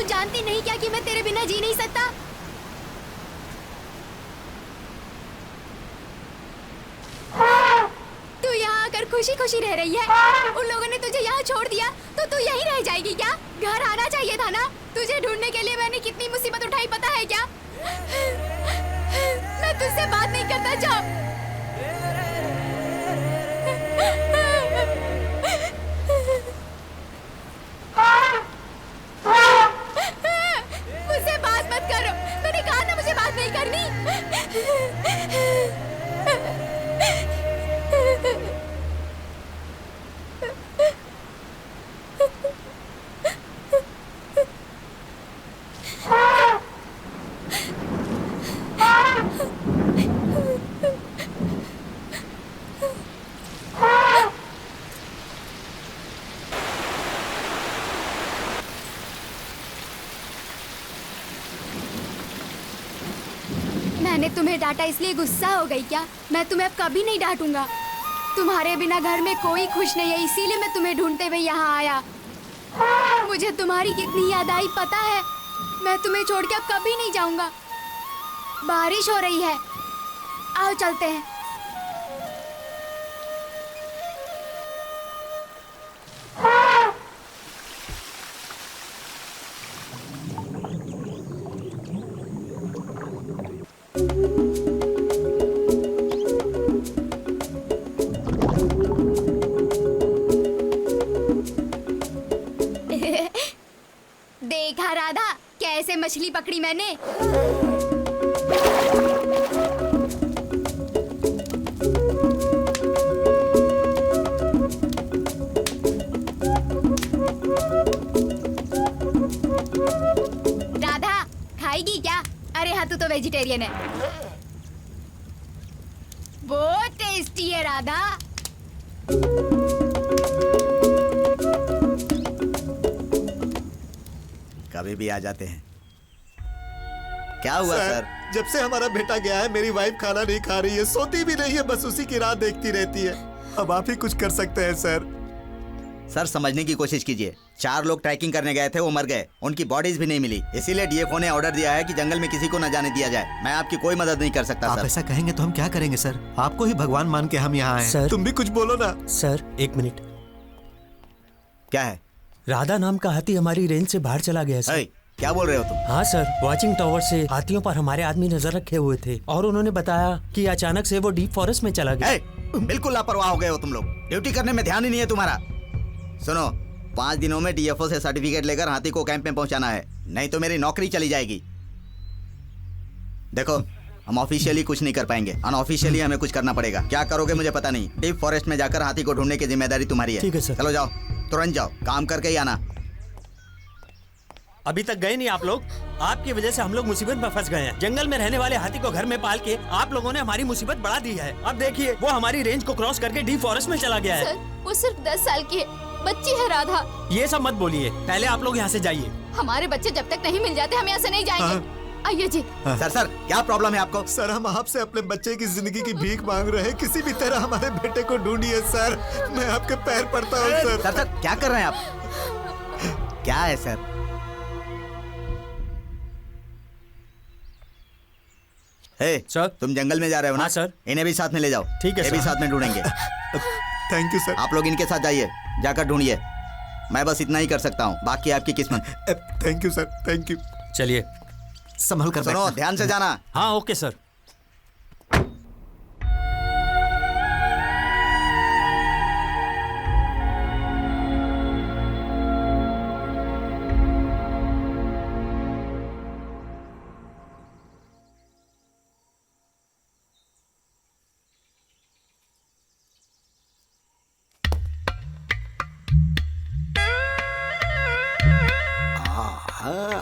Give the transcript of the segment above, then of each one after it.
तू जानती नहीं क्या कि मैं तेरे बिना जी नहीं सकता? तू यहाँ आकर खुशी खुशी रह रही है। उन लोगों ने तुझे यहाँ छोड़ दिया तो तू यहीं रह जाएगी क्या? घर आना चाहिए था ना। तुझे ढूंढने के लिए मैंने कितनी मुसीबत उठाई पता है क्या? मैं तुझसे बात नहीं करता। जाओ। मुझसे बात मत करो। मैंने कहा ना मुझे बात नहीं करनी। मैंने तुम्हें डांटा इसलिए गुस्सा हो गई क्या? मैं तुम्हें अब कभी नहीं डांटूंगा। तुम्हारे बिना घर में कोई खुश नहीं है, इसीलिए मैं तुम्हें ढूंढते हुए यहाँ आया। मुझे तुम्हारी कितनी याद आई पता है। मैं तुम्हें छोड़ के अब कभी नहीं जाऊंगा। बारिश हो रही है, आओ चलते हैं। देखा राधा, कैसे मछली पकड़ी मैंने। राधा खाएगी क्या? अरे हाँ, तू तो वेजिटेरियन है। बहुत टेस्टी है राधा। कभी भी आ जाते हैं। क्या हुआ सर? जब से हमारा बेटा गया है मेरी वाइफ खाना नहीं खा रही है, सोती भी नहीं है, बस उसी की राह देखती रहती है। अब आप ही कुछ कर सकते हैं सर। सर समझने की कोशिश कीजिए। 4 लोग ट्रैकिंग करने गए थे, वो मर गए, उनकी बॉडीज भी नहीं मिली। इसीलिए डीएफओ ने ऑर्डर दिया है कि जंगल में किसी को न जाने दिया जाए। मैं आपकी कोई मदद नहीं कर सकता आप सर। ऐसा कहेंगे तो हम क्या करेंगे सर? आपको ही भगवान मान के हम यहाँ आए हैं। सर। तुम भी कुछ बोलो ना। Sir 1 minute. क्या है? राधा नाम का हाथी हमारी रेंज से बाहर चला गया है सर। क्या बोल रहे हो तुम? हाँ सर, वॉचिंग टावर से हाथियों पर हमारे आदमी नजर रखे हुए थे और उन्होंने बताया कि अचानक से वो डीप फॉरेस्ट में चला गया। बिल्कुल लापरवाह हो गए हो तुम लोग। ड्यूटी करने में ध्यान ही नहीं है तुम्हारा। सुनो, 5 दिनों में डीएफओ से सर्टिफिकेट लेकर हाथी को कैंप में पहुंचाना है, नहीं तो मेरी नौकरी चली जाएगी। देखो, हम ऑफिशियली कुछ नहीं कर पाएंगे, अनऑफिशियली हमें कुछ करना पड़ेगा। क्या करोगे मुझे पता नहीं। डीप फॉरेस्ट में जाकर हाथी को ढूंढने की जिम्मेदारी तुम्हारी है। ठीक है सर। चलो जाओ, तुरंत जाओ, काम करके ही आना। अभी तक गए नहीं आप लोग? आपकी वजह से हम लोग मुसीबत में फंस गए हैं। जंगल में रहने वाले हाथी को घर में पाल के आप लोगों ने हमारी मुसीबत बढ़ा दी है। अब देखिए, वो हमारी रेंज को क्रॉस करके डीप फॉरेस्ट में चला गया है। सर, वो सिर्फ 10 साल की है, बच्ची है राधा। ये सब मत बोलिए, पहले आप लोग यहाँ से जाइए। हमारे बच्चे जब तक नहीं मिल जाते हम यहाँ से नहीं जाएंगे। आइए जी। सर क्या प्रॉब्लम है आपको? सर, हम आपसे अपने बच्चे की जिंदगी की भीख मांग रहे हैं। किसी भी तरह हमारे बेटे को ढूंढिए सर। मैं आपके पैर पड़ता हूँ सर। सर क्या कर रहे हैं आप? क्या है सर? सर, तुम जंगल में जा रहे हो ना? हाँ सर। इन्हें भी साथ में ले जाओ। ठीक है ये सर। भी साथ में ढूंढेंगे। Thank you sir. आप लोग इनके साथ जाइए, जाकर ढूंढिए। मैं बस इतना ही कर सकता हूँ, बाकी आपकी किस्मत। Thank you sir, thank you. चलिए, संभल कर सुनो, ध्यान से जाना। हाँ ओके सर।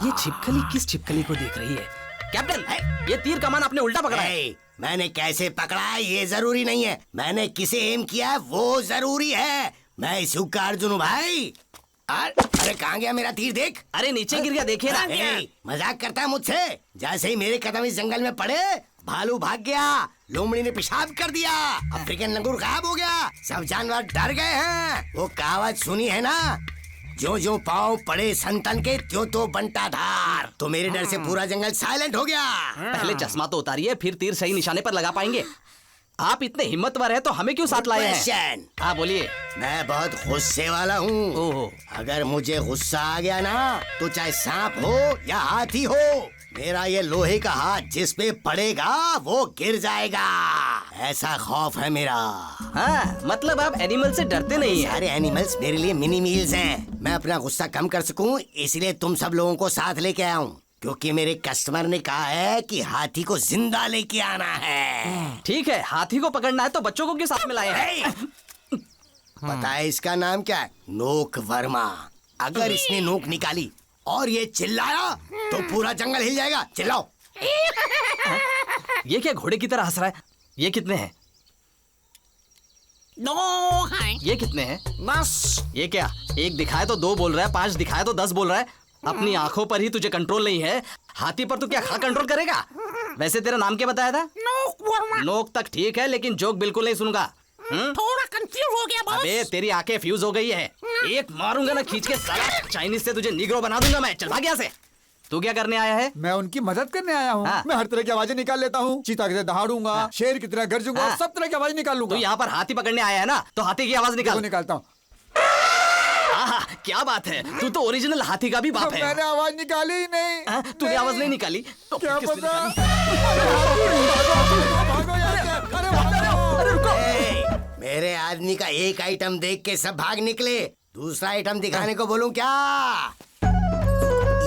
ये छिपकली किस छिपकली को देख रही है? कैप्टन, ये तीर कमान आपने उल्टा पकड़ा है। मैंने कैसे पकड़ा है ये जरूरी नहीं है, मैंने किसे एम किया है वो जरूरी है। मैं इस युग का अर्जुन हूँ भाई। अरे कहाँ गया मेरा तीर? देख, अरे नीचे गिर गया, देखिए ना। मजाक करता है मुझसे? जैसे ही मेरे कदम इस जंगल में पड़े, भालू भाग गया, लोमड़ी ने पेशाब कर दिया, अफ्रीकन लंगूर गायब हो गया, सब जानवर डर गए हैं। वो कहावत सुनी है ना, ज्यो ज्यो पाँव पड़े संतन के त्यों तो बनता धार। तो मेरे डर से पूरा जंगल साइलेंट हो गया। पहले चश्मा तो उतारिए, फिर तीर सही निशाने पर लगा पाएंगे। आप इतने हिम्मतवर हैं तो हमें क्यों साथ लाए हैं? हाँ बोलिए। मैं बहुत गुस्से वाला हूँ। ओहो। अगर मुझे गुस्सा आ गया ना तो चाहे सांप हो या हाथी हो, मेरा ये लोहे का हाथ जिस पे पड़ेगा वो गिर जाएगा। ऐसा खौफ है मेरा। हाँ, मतलब आप एनिमल से डरते नहीं हैं। सारे एनिमल्स मेरे लिए मिनी मील्स हैं। मैं अपना गुस्सा कम कर सकूं इसलिए तुम सब लोगों को साथ लेके आया हूँ, क्योंकि मेरे कस्टमर ने कहा है कि हाथी को जिंदा लेके आना है। ठीक है, हाथी को पकड़ना है तो बच्चों को क्यों साथ में लाए हैं? पता है इसका नाम क्या है? नोक वर्मा। अगर इसने नोक निकाली और ये चिल्लाया तो पूरा जंगल हिल जाएगा। चिल्लाओ। ये क्या घोड़े की तरह हंस रहा है? ये कितने हैं? 2 हैं। ये कितने हैं? 10। ये क्या, एक दिखाए तो 2 बोल रहा है, 5 दिखाए तो 10 बोल रहा है। अपनी आंखों पर ही तुझे कंट्रोल नहीं है, हाथी पर तू क्या खा कंट्रोल करेगा? वैसे तेरा नाम क्या बताया था? नोक वर्मा। नोक तक ठीक है, लेकिन जोक बिल्कुल नहीं सुनूंगा। थोड़ा कंफ्यूज हो गया बॉस। अबे तेरी आंखें फ्यूज हो गई है, एक मारूंगा ना खींच के, साला चाइनीज से तुझे निग्रो बना दूंगा मैं। चल भाग यहाँ से। तू क्या करने आया है? मैं उनकी मदद करने आया हूँ। हाँ। मैं हर तरह की आवाजें निकाल लेता हूँ। चीता की तरह दहाड़ूंगा, शेर की तरह गरजूंगा, हाँ। सब तरह की आवाज निकाल तू लूंगा। यहाँ पर हाथी पकड़ने आया है ना, तो हाथी की आवाज देखो निकाल। निकालता हूँ। आहा, क्या बात है, तू तो ओरिजिनल हाथी का भी बाप है। मैंने आवाज निकाली ही नहीं। हाँ, तूने आवाज नहीं निकाली तो क्या किसने पता? निकाली? भागो यहाँ से। अरे भागो। अरे रुको। मेरे आदमी का एक आइटम देख के सब भाग निकले। दूसरा आइटम दिखाने को बोलूं क्या?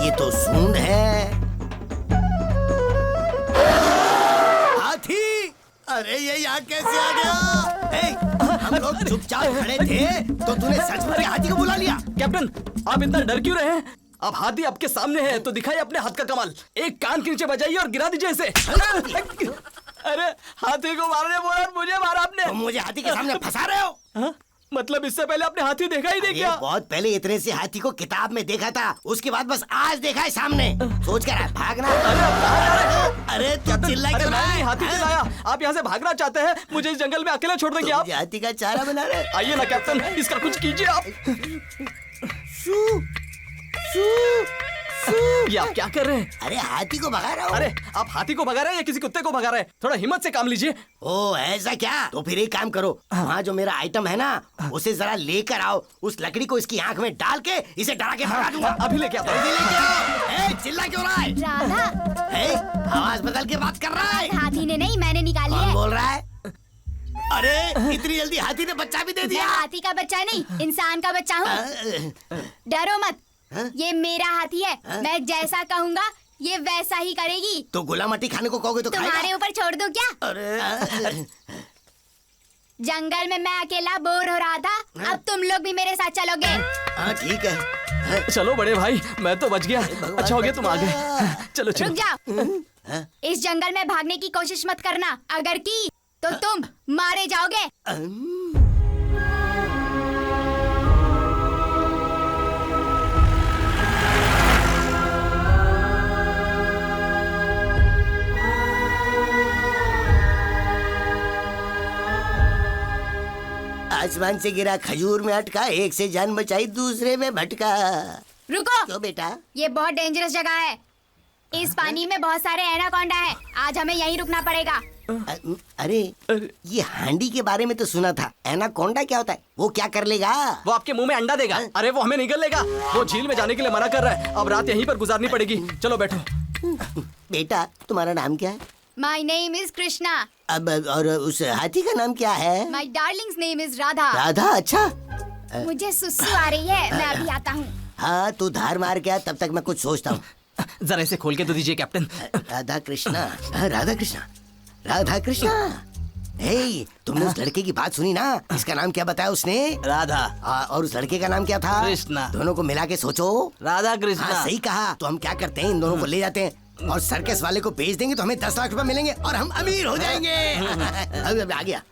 ये तो सूंड है। हाथी! अरे ये यहाँ कैसे आ गया? ए, हम लोग चुपचाप खड़े थे तो तूने सच में हाथी को बुला लिया। कैप्टन, आप इतना डर क्यों रहे हैं? अब हाथी आपके सामने है तो दिखाइए अपने हाथ का कमाल। एक कान के नीचे बजाइए और गिरा दीजिए इसे। अरे हाथी को मारने बोला और मुझे मारा आपने। तुम मुझे हाथी के सामने फंसा रहे हो? हाँ? मतलब इससे पहले आपने हाथी देखा ही नहीं ये क्या? बहुत पहले इतने से हाथी को किताब में देखा था, उसके बाद बस आज देखा है सामने। सोच कर भागना। अरे तू चिल्ला अरे क्यों रहा मैं है? हाथी चिल्लाया, आप यहाँ से भागना चाहते हैं? मुझे इस जंगल में अकेला छोड़ देंगे आप? तुम हाथी का चारा बना रहे? आइए ना कैप्टन, इसका कुछ कीजिए आप। ये आप क्या कर रहे हैं? अरे हाथी को भगा रहा हूँ। अरे आप हाथी को भगा रहे हैं या किसी कुत्ते को भगा रहे हैं? थोड़ा हिम्मत से काम लीजिए। ओ ऐसा क्या? तो फिर एक काम करो, वहाँ जो मेरा आइटम है ना उसे जरा लेकर आओ। उस लकड़ी को इसकी आंख में डाल के इसे डरा के भगा दूंगा। अभी लेके आता हूँ। जल्दी लेके आओ। ए, चिल्ला क्यों रहा है? राधा, ए, आवाज बदल के बात कर रहा है। हाथी ने नहीं, मैंने निकाली कौन है। बोल रहा है? अरे इतनी जल्दी हाथी ने बच्चा भी दे मैं दिया। हाथी का बच्चा नहीं, इंसान का बच्चा हूँ। डरो मत, ये मेरा हाथी है। मैं जैसा कहूँगा ये वैसा ही करेगी। तो गुलामटी खाने को कहोगे तो तुम्हारे खाएगा? ऊपर छोड़ दूं क्या? अरे जंगल में मैं अकेला बोर हो रहा था, अब तुम लोग भी मेरे साथ चलोगे। हाँ ठीक है। चलो बड़े भाई, मैं तो बच गया। अच्छा हो गया तुम आ गए। चलो रुक चलो। जाओ, इस जंगल में भागने की कोशिश मत करना। अगर की तो तुम मारे जाओगे। आसमान से गिरा खजूर में अटका, एक से जान बचाई दूसरे में भटका। रुको, क्यों बेटा? ये बहुत डेंजरस जगह है। इस पानी में बहुत सारे एनाकोंडा है। आज हमें यहीं रुकना पड़ेगा। अरे ये हांडी के बारे में तो सुना था। एनाकोंडा क्या होता है? वो क्या कर लेगा? वो आपके मुंह में अंडा देगा। अरे वो हमें निगल लेगा। वो झील में जाने के लिए मना कर रहा है। अब रात यहीं पर गुजारनी पड़ेगी। चलो बैठो। बेटा तुम्हारा नाम क्या है? My name is Krishna. अब और उस हाथी का नाम क्या है? My darling's name is Radha. Radha. अच्छा मुझे सुसु आ रही है, मैं अभी आता हूँ। हाँ तू धार मार के आ, तब तक मैं कुछ सोचता हूँ। जरा इसे खोल के तो दीजिए कैप्टन। राधा कृष्णा, राधा कृष्णा, राधा कृष्णा। हे, तुमने उस लड़के की बात सुनी ना? इसका नाम क्या बताया उसने? राधा। और उस लड़के का नाम क्या था? कृष्णा। दोनों को मिला के सोचो। राधा कृष्णा। हाँ सही कहा। तो हम क्या करते हैं, इन दोनों को ले जाते हैं और सर्कस वाले को बेच देंगे तो हमें 10 लाख रुपए मिलेंगे और हम अमीर हो जाएंगे। अब आ गया।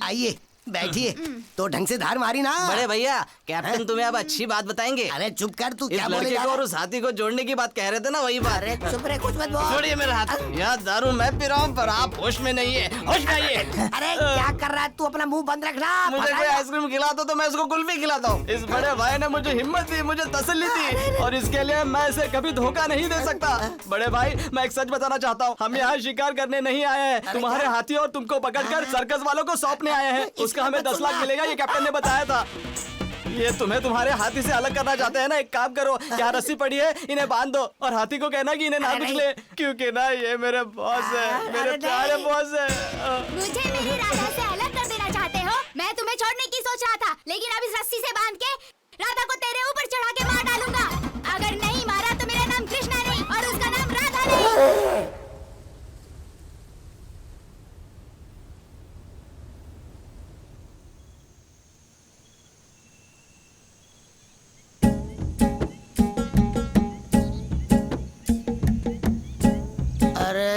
आइए बैठिए। तो ढंग से धार मारी ना। बड़े भैया, कैप्टन तुम्हें अब अच्छी बात बताएंगे। अरे चुप कर, तू इस क्या बोले लड़के जा को रहा और है? उस हाथी को जोड़ने की बात कह रहे थे ना, वही बात। अरे चुप रहे, कुछ मत बोल। छोड़िए मेरा हाथ। यहाँ दारू मैं पी रहा हूँ पर आप होश में नहीं है। होश में आइए। अरे क्या कर रहा है तू? अपना मुंह बंद रखना। मुझे कोई आइसक्रीम खिला दो तो मैं उसको कुल्फी खिलाता हूँ। इस बड़े भाई ने मुझे हिम्मत दी, मुझे तसल्ली दी, और इसके लिए मैं इसे कभी धोखा नहीं दे सकता। बड़े भाई, मैं एक सच बताना चाहता हूँ, हम यहाँ शिकार करने नहीं आए हैं। तुम्हारे हाथी और तुमको पकड़कर सर्कस वालों को सौंपने आए हैं। उसका हमें 10 लाख मिलेगा, ये कैप्टन ने बताया था। ये तुम्हें तुम्हारे हाथी से अलग करना चाहते हैं ना? एक काम करो, यहाँ रस्सी पड़ी है, इन्हें बांध दो और हाथी को कहना कि इन्हें ना कुछ ले, क्योंकि ना ये मेरे बॉस है, मेरे प्यारे बॉस है। मुझे मेरी राधा से अलग कर देना चाहते हो? मैं तुम्हें छोड़ने की सोच रहा था, लेकिन अब इस रस्सी से बांध के राधा को तेरे ऊपर चढ़ा के मार डालूंगा। अगर नहीं मारा तो मेरा नाम कृष्णा नहीं और उसका नाम राधा नहीं। अरे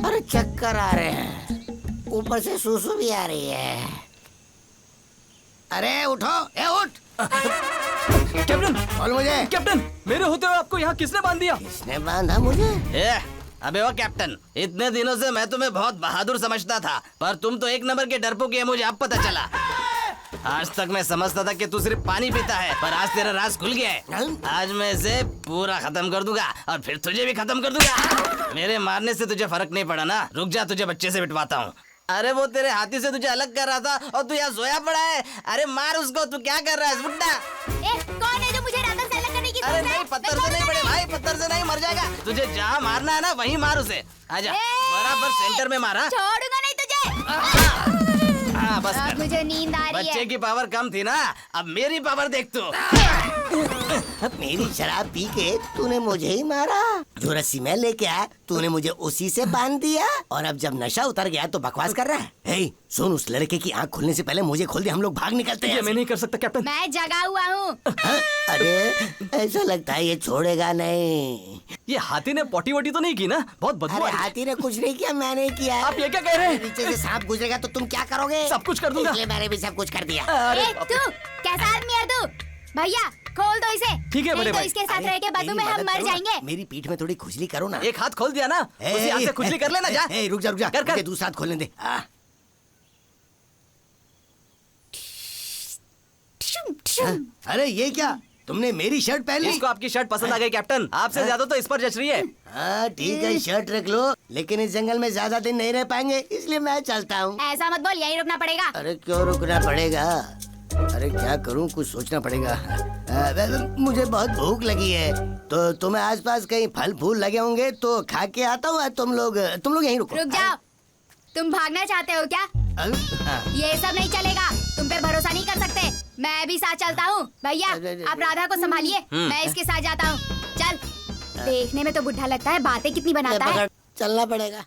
अरे चक्कर आ रहे हैं, ऊपर से सूसू भी आ रही है। अरे उठो, ए उठ। कैप्टन, बोल मुझे, कैप्टन, मेरे होते हुए आपको यहाँ किसने बांध दिया? किसने बांधा मुझे? अबे वो कैप्टन, इतने दिनों से मैं तुम्हें बहुत बहादुर समझता था, पर तुम तो एक नंबर के डरपोक है, मुझे अब पता चला। आज तक मैं समझता था कि तू सिर्फ पानी पीता है, पर आज तेरा राज खुल गया है। आज मैं इसे पूरा खत्म कर दूंगा और फिर तुझे भी खत्म कर दूंगा। मेरे मारने से तुझे फर्क नहीं पड़ा ना? रुक जा, तुझे बच्चे से बिठवाता हूँ। अरे वो तेरे हाथी से तुझे अलग कर रहा था और तू यहाँ सोया पड़ा है। अरे मार उसको, तू क्या कर रहा है बुड्ढा? कौन है जो मुझे राधा से अलग करने की सोच अरे रहा है? नहीं, पत्थर से नहीं बड़े भाई, पत्थर से नहीं, मर जाएगा। तुझे जहाँ मारना है ना वहीं मार उसे। आजा, बराबर सेंटर में मारा। छोड़ूंगा नहीं तुझे। हाँ बस अब कर। मुझे नींद आ रही बच्चे है। की पावर कम थी ना, अब मेरी पावर देख तू। मेरी शराब पी के तूने मुझे ही मारा। जो रस्सी मैं लेके आया तूने मुझे उसी से बांध दिया, और अब जब नशा उतर गया तो बकवास कर रहा है। हे, सुन, उस लड़के की आंख खुलने से पहले मुझे खोल दे, हम लोग भाग निकलते हैं। मैं नहीं कर सकता कैप्टन। मैं जगा हुआ हूँ। हाँ? अरे ऐसा लगता है ये छोड़ेगा नहीं। ये हाथी ने पोटी वोटी तो नहीं की ना? बहुत बदबू अरे आ रही है। हाथी ने कुछ नहीं किया, मैंने किया। आप ये क्या कह रहे हैं? नीचे से सांप गुजरेगा तो तुम क्या करोगे? सब कुछ कर दूंगा। इसलिए मैंने भी सब कुछ कर दिया। अरे ए, तू कैसा आदमी है तू? भैया खोल दो इसे। ठीक है, नहीं बड़े तो भाई। इसके साथ अरे, रह के बदबू में मेरी हम मदद मर करो ना। जाएंगे। मेरी पीठ में थोड़ी खुजली करो ना। एक हाथ खोल दिया ना, उसी हाथ से खुजली कर लेना। जा, रुक जा, रुक जा, कर, कर। मुझे दूसरा हाथ खोलने दे। अरे ये क्या, तुमने मेरी शर्ट पहन ली? इसको आपकी शर्ट पसंद आ गई कैप्टन, आपसे ज्यादा तो इस पर जच रही है। हाँ ठीक है, शर्ट रख लो, लेकिन इस जंगल में ज्यादा दिन नहीं रह पाएंगे, इसलिए मैं चलता हूँ। ऐसा मत बोल, यहीं रुकना पड़ेगा। अरे क्यों रुकना पड़ेगा? अरे क्या करूँ, कुछ सोचना पड़ेगा। मुझे बहुत भूख लगी है, तो तुम्हें आसपास कहीं फल फूल लगे होंगे तो खा के आता हूँ। तुम लोग यहीं रुको। रुक जाओ, तुम भागना चाहते हो क्या? ये सब नहीं चलेगा, तुम पे भरोसा नहीं कर सकते। मैं भी साथ चलता हूँ। भैया आप राधा को संभालिए, मैं इसके साथ जाता हूँ। चल, देखने में तो बुढ़ा लगता है, बातें कितनी बनाता है। चलना पड़ेगा।